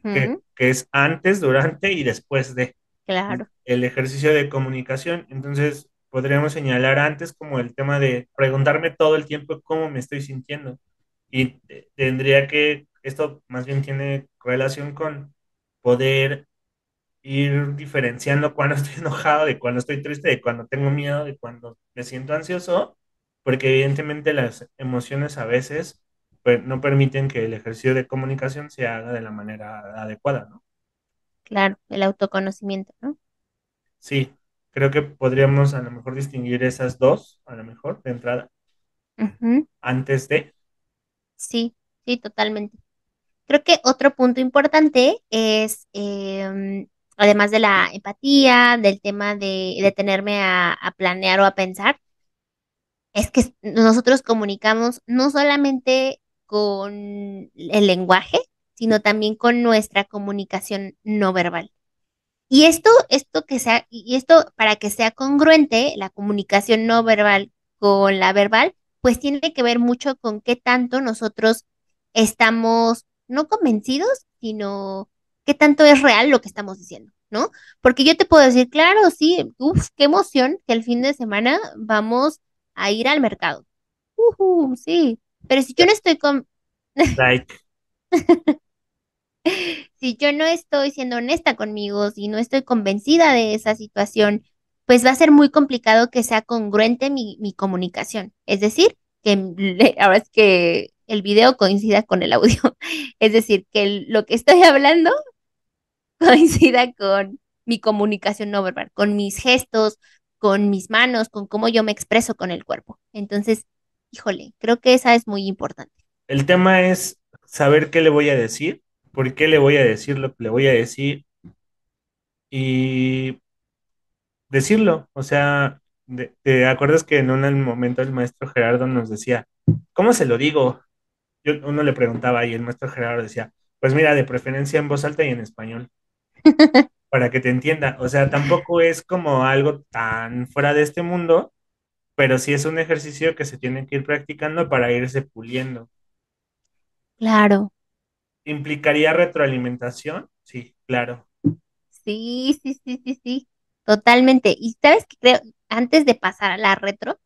Ujú, que es antes, durante y después de claro, el ejercicio de comunicación. Entonces, podríamos señalar antes como el tema de preguntarme todo el tiempo cómo me estoy sintiendo. Y tendría que, esto más bien tiene relación con poder ir diferenciando cuando estoy enojado, de cuando estoy triste, de cuando tengo miedo, de cuando me siento ansioso, porque evidentemente las emociones a veces pues, no permiten que el ejercicio de comunicación se haga de la manera adecuada, ¿no? claro, el autoconocimiento, ¿no? Sí, creo que podríamos a lo mejor distinguir esas dos, a lo mejor, de entrada, Ujú, antes de. sí, sí, totalmente. Creo que otro punto importante es además de la empatía, del tema de detenerme a planear o a pensar, es que nosotros comunicamos no solamente con el lenguaje, sino también con nuestra comunicación no verbal. Y esto que sea, y esto para que sea congruente, la comunicación no verbal con la verbal, pues tiene que ver mucho con qué tanto nosotros estamos no convencidos, sino qué tanto es real lo que estamos diciendo, ¿no? Porque yo te puedo decir, claro, sí, uff, qué emoción que el fin de semana vamos a ir al mercado. Sí, pero si yo Ya, no estoy con, like, si yo no estoy siendo honesta conmigo, si no estoy convencida de esa situación, pues va a ser muy complicado que sea congruente mi comunicación. Es decir, ahora es que el video coincida con el audio. Es decir, que lo que estoy hablando coincida con mi comunicación no verbal, con mis gestos, con mis manos, con cómo yo me expreso con el cuerpo. Entonces, híjole, creo que esa es muy importante. el tema es saber qué le voy a decir, por qué le voy a decir lo que le voy a decir y decirlo. O sea, ¿te acuerdas que en un momento el maestro Gerardo nos decía, ¿cómo se lo digo? Uno le preguntaba y el maestro Gerardo decía, pues mira, de preferencia en voz alta y en español, para que te entienda. O sea, tampoco es como algo tan fuera de este mundo, pero sí es un ejercicio que se tiene que ir practicando para irse puliendo. Claro. ¿Implicaría retroalimentación? Sí, claro. Sí, sí, sí, sí, sí, totalmente. Y sabes que creo, antes de pasar a la retro,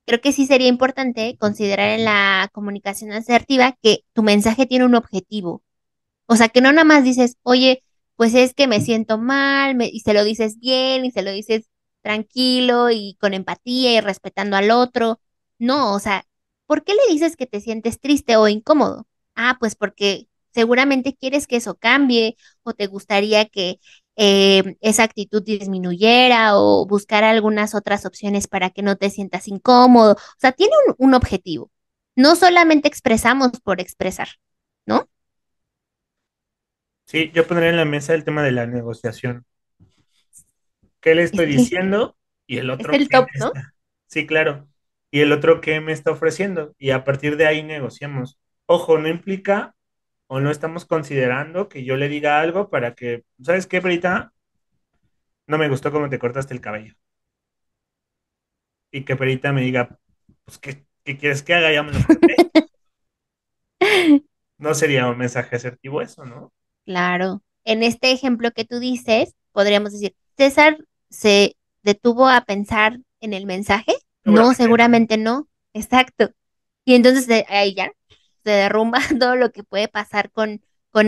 creo que sí sería importante considerar en la comunicación asertiva que tu mensaje tiene un objetivo. O sea, que no nada más dices, oye, pues es que me siento mal, y se lo dices bien, y se lo dices tranquilo y con empatía y respetando al otro. No, o sea, ¿por qué le dices que te sientes triste o incómodo? Ah, pues porque seguramente quieres que eso cambie o te gustaría que esa actitud disminuyera o buscar algunas otras opciones para que no te sientas incómodo. O sea, tiene un objetivo. No solamente expresamos por expresar, ¿no? Sí, yo pondría en la mesa el tema de la negociación. ¿Qué le Es estoy que diciendo? Y el es otro, el ¿qué me top, ¿no? está? Sí, claro. Y el otro, ¿qué me está ofreciendo? Y a partir de ahí negociamos. Ojo, no implica o no estamos considerando que yo le diga algo para que, ¿sabes qué, Perita? No me gustó cómo te cortaste el cabello. Y que Perita me diga, pues, ¿qué quieres que haga? Ya me lo corté. No sería un mensaje asertivo eso, ¿no? Claro. En este ejemplo que tú dices, podríamos decir, César se detuvo a pensar en el mensaje. No, Seguramente no. seguramente no. Exacto. Y entonces ahí ya se derrumba todo lo que puede pasar con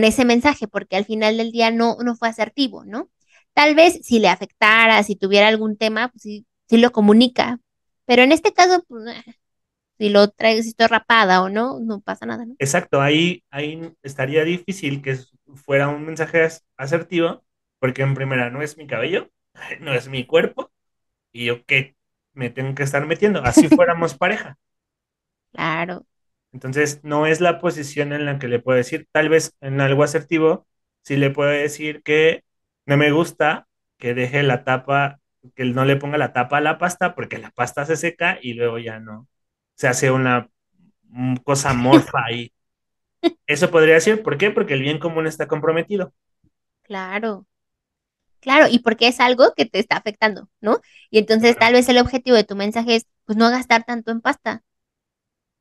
ese mensaje, porque al final del día no fue asertivo, ¿no? Tal vez si le afectara, si tuviera algún tema, pues sí, sí lo comunica. Pero en este caso, pues, si lo traigo, si estoy rapada o no, no pasa nada, ¿no? Exacto, ahí estaría difícil que fuera un mensaje asertivo, porque en primera no es mi cabello, no es mi cuerpo, y yo qué me tengo que estar metiendo. Así fuéramos pareja. Claro. Entonces, no es la posición en la que le puedo decir, tal vez en algo asertivo, sí le puedo decir que no me gusta que deje la tapa, que no le ponga la tapa a la pasta, porque la pasta se seca y luego ya no. Se hace una cosa amorfa ahí. Eso podría decir, ¿por qué? Porque el bien común está comprometido. Claro, claro, y porque es algo que te está afectando, ¿no? Y entonces Claro. tal vez el objetivo de tu mensaje es, pues no gastar tanto en pasta.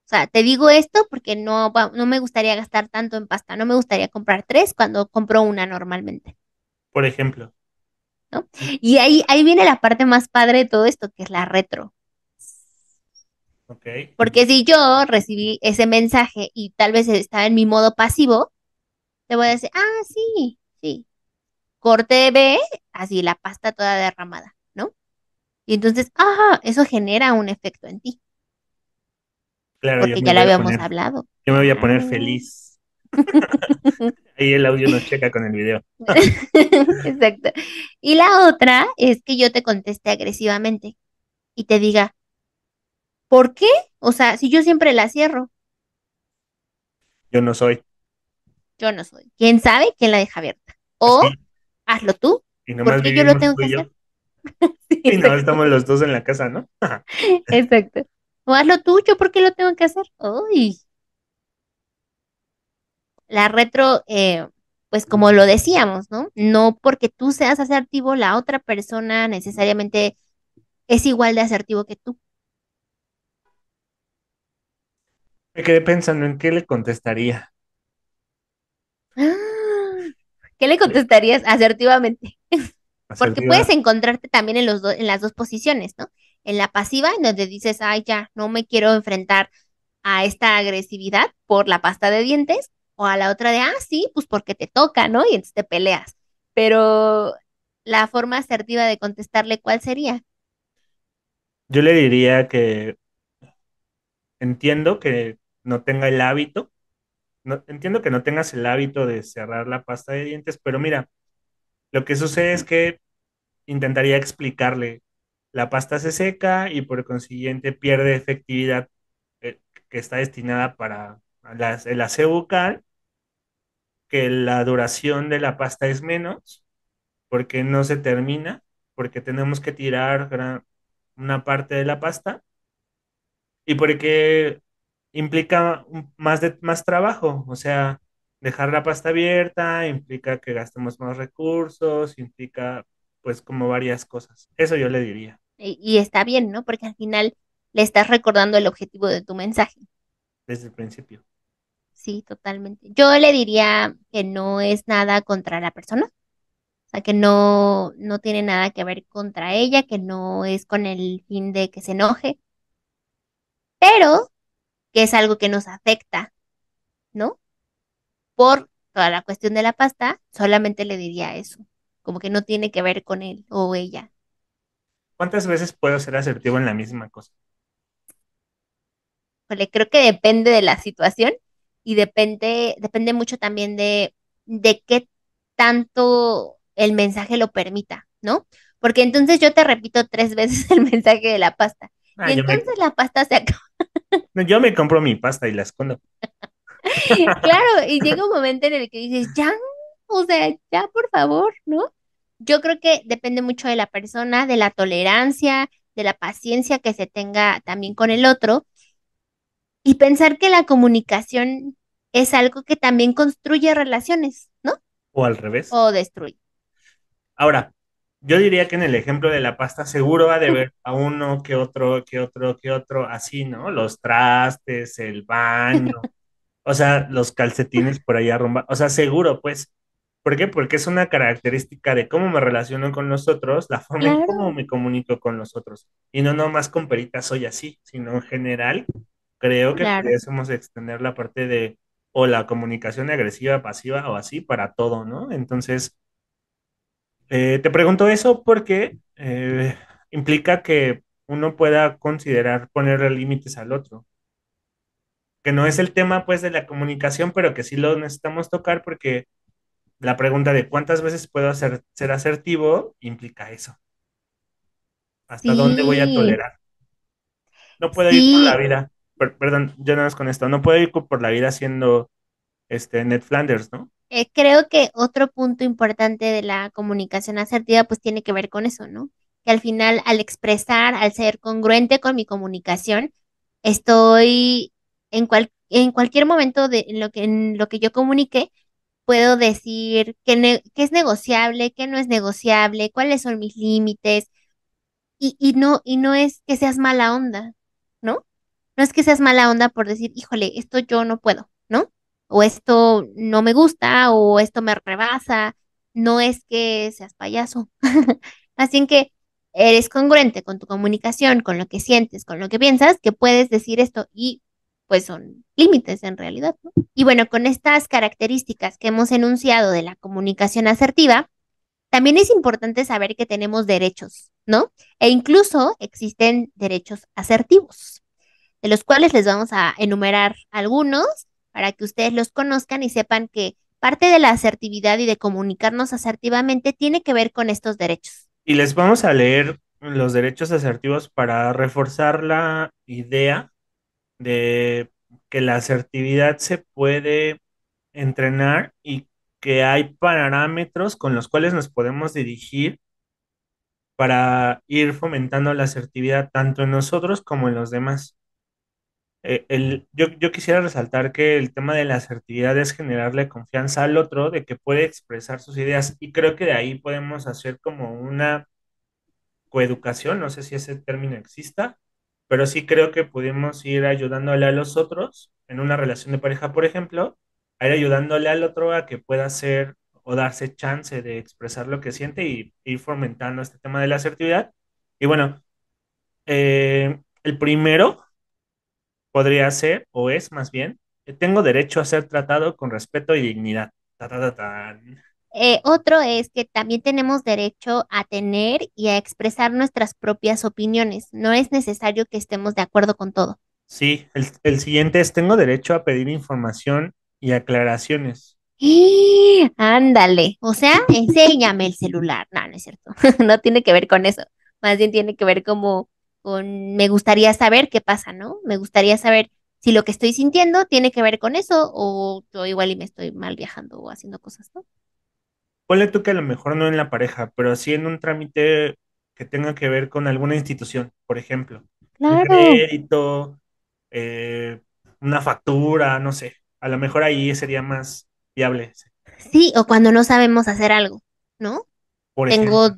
O sea, te digo esto porque no me gustaría gastar tanto en pasta, no me gustaría comprar tres cuando compro una normalmente, Por ejemplo. ¿no? Y ahí viene la parte más padre de todo esto, que es la retro. Ok. Porque si yo recibí ese mensaje y tal vez estaba en mi modo pasivo, te voy a decir, ah, sí, sí, corte B, así la pasta toda derramada, ¿no? Y entonces, eso genera un efecto en ti, Claro, porque ya lo habíamos hablado. yo me voy a poner Claro. feliz. Ahí el audio nos checa con el video. Exacto. Y la otra es que yo te conteste agresivamente y te diga, ¿por qué? O sea, si yo siempre la cierro, Yo no soy yo no soy. ¿Quién sabe quién la deja abierta? O así. hazlo tú. y ¿Por nomás qué yo lo vivimos tengo tú que y yo. hacer? Sí, Y no, exacto, estamos los dos en la casa, ¿no? exacto. O haz lo tuyo, ¿por qué lo tengo que hacer? Uy, la retro, pues como lo decíamos, ¿no? No porque tú seas asertivo, la otra persona necesariamente es igual de asertivo que tú. Me quedé pensando en qué le contestaría. Ah, ¿qué le Eh, contestarías asertivamente? Porque puedes Asertiva. encontrarte también en en las dos posiciones, ¿no? En la pasiva, en donde dices, ay, ya, no me quiero enfrentar a esta agresividad por la pasta de dientes, o a la otra de, ah, sí, pues porque te toca, ¿no? Y entonces te peleas. Pero la forma asertiva de contestarle, ¿cuál sería? Yo le diría que entiendo que no tenga el hábito, no, entiendo que no tengas el hábito de cerrar la pasta de dientes, pero mira, lo que sucede es que intentaría explicarle, la pasta se seca y por consiguiente pierde efectividad eh, que está destinada para el aseo bucal, que la duración de la pasta es menos, porque no se termina, porque tenemos que tirar una parte de la pasta y porque implica más trabajo, o sea, dejar la pasta abierta implica que gastemos más recursos, implica pues como varias cosas. Eso yo le diría Y está bien, ¿no? Porque al final le estás recordando el objetivo de tu mensaje. desde el principio. Sí, totalmente. Yo le diría que no es nada contra la persona, o sea, que no, no tiene nada que ver contra ella, que no es con el fin de que se enoje, pero que es algo que nos afecta, ¿no? Por toda la cuestión de la pasta, solamente le diría eso, como que no tiene que ver con él o ella. ¿Cuántas veces puedo ser asertivo en la misma cosa? Híjole, creo que depende de la situación y depende mucho también de qué tanto el mensaje lo permita, ¿no? Porque entonces yo te repito 3 veces el mensaje de la pasta Ah, y entonces la pasta se acaba. no, yo me compro mi pasta y la escondo. Claro, y llega un momento en el que dices, ya, o sea, ya por favor, ¿no? Yo creo que depende mucho de la persona, de la tolerancia, de la paciencia que se tenga también con el otro y pensar que la comunicación es algo que también construye relaciones, ¿no? O al revés. O destruye. Ahora, yo diría que en el ejemplo de la pasta seguro va a haber a uno que otro, que otro, así, ¿no? Los trastes, el baño, o sea, los calcetines por ahí arrumbados, o sea, seguro, pues. ¿Por qué? Porque es una característica de cómo me relaciono con los otros, la forma en cómo Claro, me comunico con los otros. Y no nomás con peritas soy así, sino en general, creo que claro. pudiésemos extender la parte de o la comunicación agresiva, pasiva o así para todo, ¿no? Entonces, te pregunto eso porque implica que uno pueda considerar ponerle límites al otro, que no es el tema pues de la comunicación, pero que sí lo necesitamos tocar porque la pregunta de cuántas veces puedo ser asertivo implica eso. ¿Hasta dónde voy a Sí, tolerar? No puedo ir por la sí, vida, perdón, yo nada más con esto, no puedo ir por la vida siendo Ned Flanders, ¿no? creo que otro punto importante de la comunicación asertiva pues tiene que ver con eso, ¿no? Que al final al expresar, al ser congruente con mi comunicación, estoy en cualquier momento de en lo que yo comunique, puedo decir que es negociable, que no es negociable, cuáles son mis límites, y no es que seas mala onda, ¿no? No es que seas mala onda por decir, híjole, esto yo no puedo, ¿no? O esto no me gusta, o esto me rebasa. No es que seas payaso. Así en que eres congruente con tu comunicación, con lo que sientes, con lo que piensas, que puedes decir esto y pues son límites en realidad, ¿no? Y bueno, con estas características que hemos enunciado de la comunicación asertiva, también es importante saber que tenemos derechos, ¿no? E incluso existen derechos asertivos, de los cuales les vamos a enumerar algunos para que ustedes los conozcan y sepan que parte de la asertividad y de comunicarnos asertivamente tiene que ver con estos derechos. Y les vamos a leer los derechos asertivos para reforzar la idea de que la asertividad se puede entrenar y que hay parámetros con los cuales nos podemos dirigir para ir fomentando la asertividad tanto en nosotros como en los demás. Yo quisiera resaltar que el tema de la asertividad es generarle confianza al otro de que puede expresar sus ideas y creo que de ahí podemos hacer como una coeducación, no sé si ese término exista, pero sí creo que pudimos ir ayudándole a los otros en una relación de pareja, por ejemplo, a ir ayudándole al otro a que pueda hacer o darse chance de expresar lo que siente y ir fomentando este tema de la asertividad. Y bueno, el primero podría ser, o es más bien, que tengo derecho a ser tratado con respeto y dignidad. Ta, ta, ta, tan. Otro es que también tenemos derecho a tener y a expresar nuestras propias opiniones. No es necesario que estemos de acuerdo con todo. Sí, el siguiente es, tengo derecho a pedir información y aclaraciones. Ándale, o sea, enséñame el celular. No, no es cierto. No tiene que ver con eso. Más bien tiene que ver como con me gustaría saber qué pasa, ¿no? Me gustaría saber si lo que estoy sintiendo tiene que ver con eso o yo igual y me estoy mal viajando o haciendo cosas, ¿no? Ponle tú que a lo mejor no en la pareja, pero sí en un trámite que tenga que ver con alguna institución, por ejemplo, un Claro. crédito, eh, una factura, no sé. A lo mejor ahí sería más viable, Sí, o cuando no sabemos hacer algo, ¿no? por ejemplo. Tengo,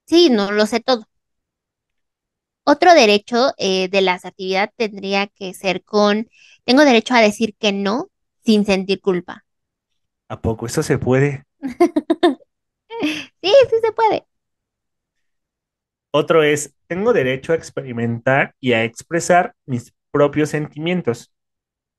sí, no lo sé todo. Otro derecho de la asertividad tendría que ser con, tengo derecho a decir que no sin sentir culpa. ¿A poco eso se puede? Sí, sí se puede. Otro es, tengo derecho a experimentar y a expresar mis propios sentimientos,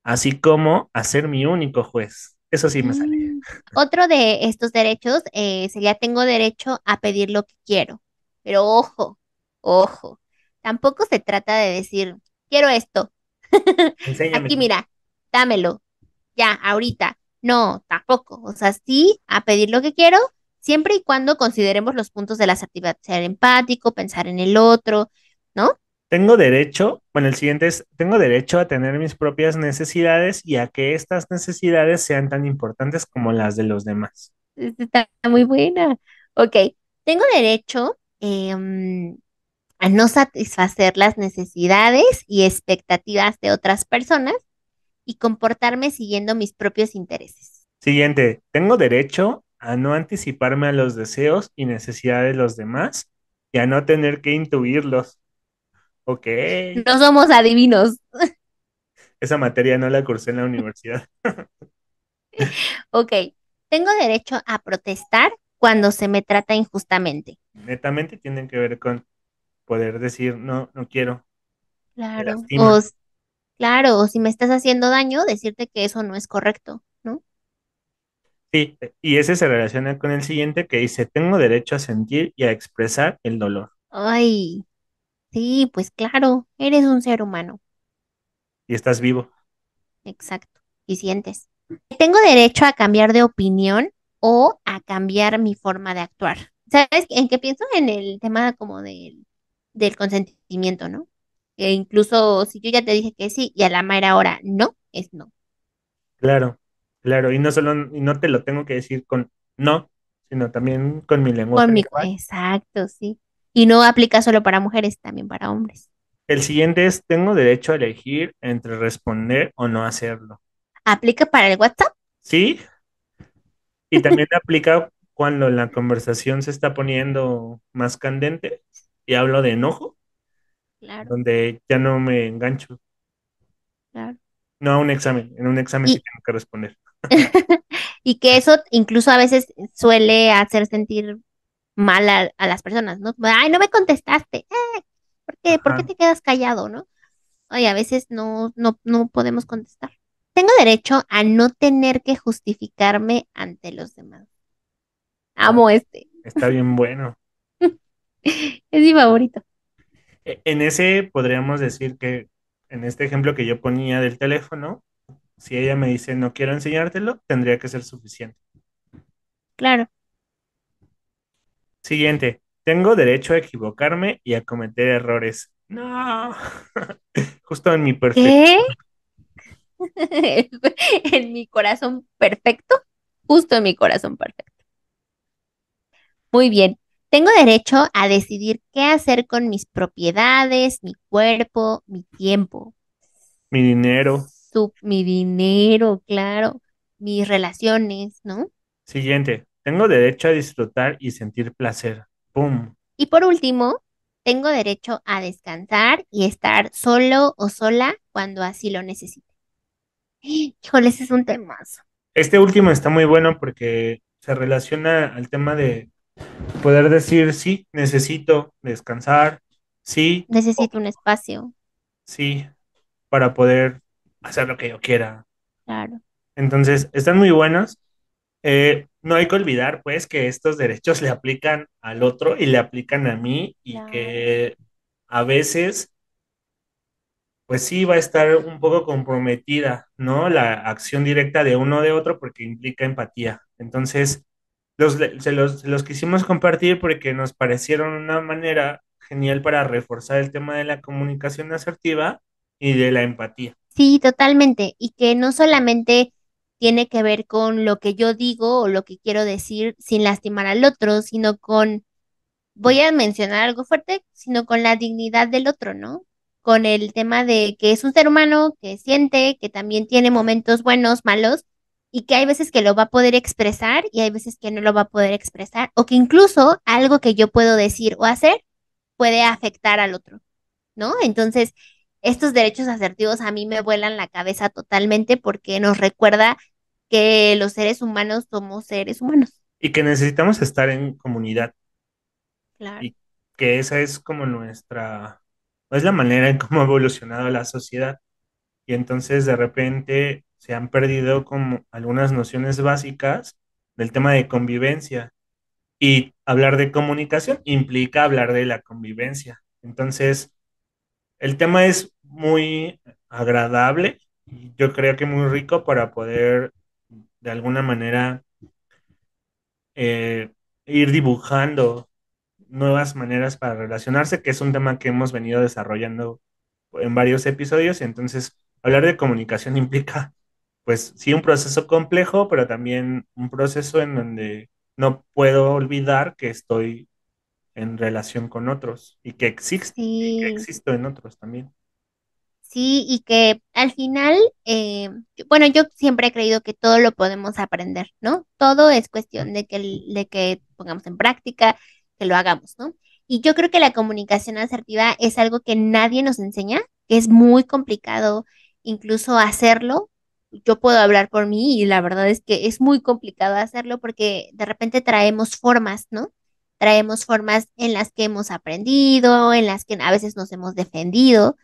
así como a ser mi único juez. Eso sí me sale. Mm. Otro de estos derechos sería tengo derecho a pedir lo que quiero. Pero ojo, ojo, tampoco se trata de decir, quiero esto. Aquí Enséñame. mira, dámelo, ya, ahorita. No, tampoco. O sea, sí a pedir lo que quiero, siempre y cuando consideremos los puntos de la asertividad, ser empático, pensar en el otro, ¿no? Tengo derecho, bueno, el siguiente es, tengo derecho a tener mis propias necesidades y a que estas necesidades sean tan importantes como las de los demás. Está muy buena. Ok, tengo derecho a no satisfacer las necesidades y expectativas de otras personas y comportarme siguiendo mis propios intereses. Siguiente, tengo derecho a no anticiparme a los deseos y necesidades de los demás y a no tener que intuirlos. Ok, No somos adivinos. esa materia no la cursé en la universidad. Ok, tengo derecho a protestar cuando se me trata injustamente. Netamente tienen que ver con poder decir, no, no quiero, me Claro, lastima. claro, o si me estás haciendo daño, decirte que eso no es correcto, ¿no? Sí, y ese se relaciona con el siguiente que dice, tengo derecho a sentir y a expresar el dolor. Ay, sí, pues claro, eres un ser humano, Y estás vivo. exacto, y sientes. Tengo derecho a cambiar de opinión o a cambiar mi forma de actuar. ¿Sabes en qué pienso? En el tema como del consentimiento, ¿no? Que incluso si yo ya te dije que sí y a la mera hora no, es no. Claro, claro. Y no solo, y no te lo tengo que decir con no, sino también con mi lenguaje Conmigo, verbal. exacto, sí. Y no aplica solo para mujeres, también para hombres. El siguiente es, tengo derecho a elegir entre responder o no hacerlo. ¿Aplica para el WhatsApp? Sí, y también aplica cuando la conversación se está poniendo más candente y hablo de enojo, Claro, donde ya no me engancho. claro. No a un examen, en un examen sí Y, tengo que responder. y que eso incluso a veces suele hacer sentir mal a las personas, ¿no? Ay, no me contestaste. ¿Por qué? ¿Por qué Ajá, te quedas callado, no? Ay, a veces no podemos contestar. Tengo derecho a no tener que justificarme ante los demás. oh, Amo este. está bien bueno. Es mi favorito. En ese podríamos decir que, en este ejemplo que yo ponía del teléfono, si ella me dice no quiero enseñártelo, tendría que ser suficiente. Claro. Siguiente, tengo derecho a equivocarme y a cometer errores. No, justo en mi perfecto. ¿Qué? En mi corazón perfecto. justo en mi corazón perfecto. Muy bien. Tengo derecho a decidir qué hacer con mis propiedades, mi cuerpo, mi tiempo, Mi dinero. mi dinero, claro, mis relaciones, ¿no? Siguiente. Tengo derecho a disfrutar y sentir placer. ¡Pum! Y por último, tengo derecho a descansar y estar solo o sola cuando así lo necesite. Híjole, ese es un temazo. Este último está muy bueno porque se relaciona al tema de poder decir sí, necesito descansar, sí, Necesito un espacio, sí, para poder hacer lo que yo quiera. claro, Entonces, están muy buenos. No hay que olvidar, pues, que estos derechos le aplican al otro y le aplican a mí y claro. que a veces, pues sí, va a estar un poco comprometida, ¿no? La acción directa de uno o de otro porque implica empatía. Entonces, se los quisimos compartir porque nos parecieron una manera genial para reforzar el tema de la comunicación asertiva y de la empatía. Sí, totalmente. Y que no solamente tiene que ver con lo que yo digo o lo que quiero decir sin lastimar al otro, sino con, voy a mencionar algo fuerte, sino con la dignidad del otro, ¿no? Con el tema de que es un ser humano, que siente, que también tiene momentos buenos, malos, y que hay veces que lo va a poder expresar y hay veces que no lo va a poder expresar, o que incluso algo que yo puedo decir o hacer puede afectar al otro. ¿No? Entonces, estos derechos asertivos a mí me vuelan la cabeza totalmente porque nos recuerda que los seres humanos somos seres humanos. Y que necesitamos estar en comunidad Claro. y que esa es como nuestra, es la manera en cómo ha evolucionado la sociedad. Y entonces de repente se han perdido como algunas nociones básicas del tema de convivencia. Y hablar de comunicación implica hablar de la convivencia. Entonces, el tema es muy agradable y yo creo que muy rico para poder de alguna manera eh, ir dibujando nuevas maneras para relacionarse, que es un tema que hemos venido desarrollando en varios episodios. Y entonces, hablar de comunicación implica, pues sí, un proceso complejo, pero también un proceso en donde no puedo olvidar que estoy en relación con otros y que Sí, existo en otros también. sí, y que al final, bueno, yo siempre he creído que todo lo podemos aprender, ¿no? Todo es cuestión de que pongamos en práctica, que lo hagamos, ¿no? Y yo creo que la comunicación asertiva es algo que nadie nos enseña, que es muy complicado incluso hacerlo. Yo puedo hablar por mí y la verdad es que es muy complicado hacerlo porque de repente traemos formas, ¿no? Traemos formas en las que hemos aprendido, en las que a veces nos hemos defendido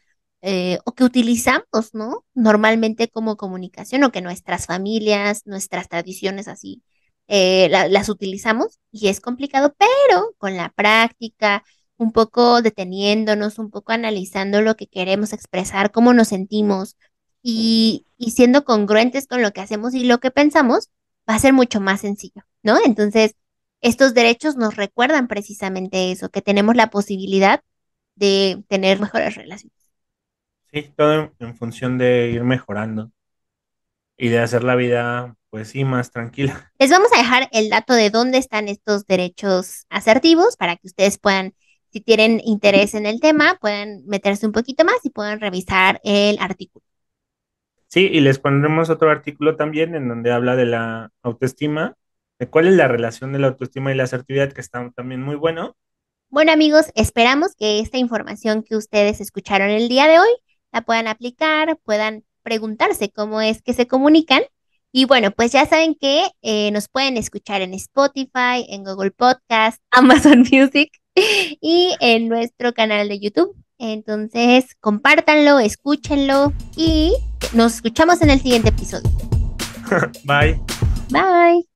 o que utilizamos, ¿no? Normalmente como comunicación o que nuestras familias, nuestras tradiciones así, las utilizamos y es complicado, pero con la práctica, un poco deteniéndonos, un poco analizando lo que queremos expresar, cómo nos sentimos y siendo congruentes con lo que hacemos y lo que pensamos, va a ser mucho más sencillo, ¿no? Entonces, estos derechos nos recuerdan precisamente eso, que tenemos la posibilidad de tener mejores relaciones. Sí, todo en función de ir mejorando y de hacer la vida, pues sí, más tranquila. Les vamos a dejar el dato de dónde están estos derechos asertivos para que ustedes puedan, si tienen interés en el tema, puedan meterse un poquito más y puedan revisar el artículo. Sí, y les pondremos otro artículo también en donde habla de la autoestima, de cuál es la relación de la autoestima y la asertividad, que está también muy bueno. Bueno, amigos, esperamos que esta información que ustedes escucharon el día de hoy la puedan aplicar, puedan preguntarse cómo es que se comunican. Y bueno, pues ya saben que nos pueden escuchar en Spotify, en Google Podcast, Amazon Music y en nuestro canal de YouTube. Entonces, compártanlo, escúchenlo y nos escuchamos en el siguiente episodio. Bye. Bye.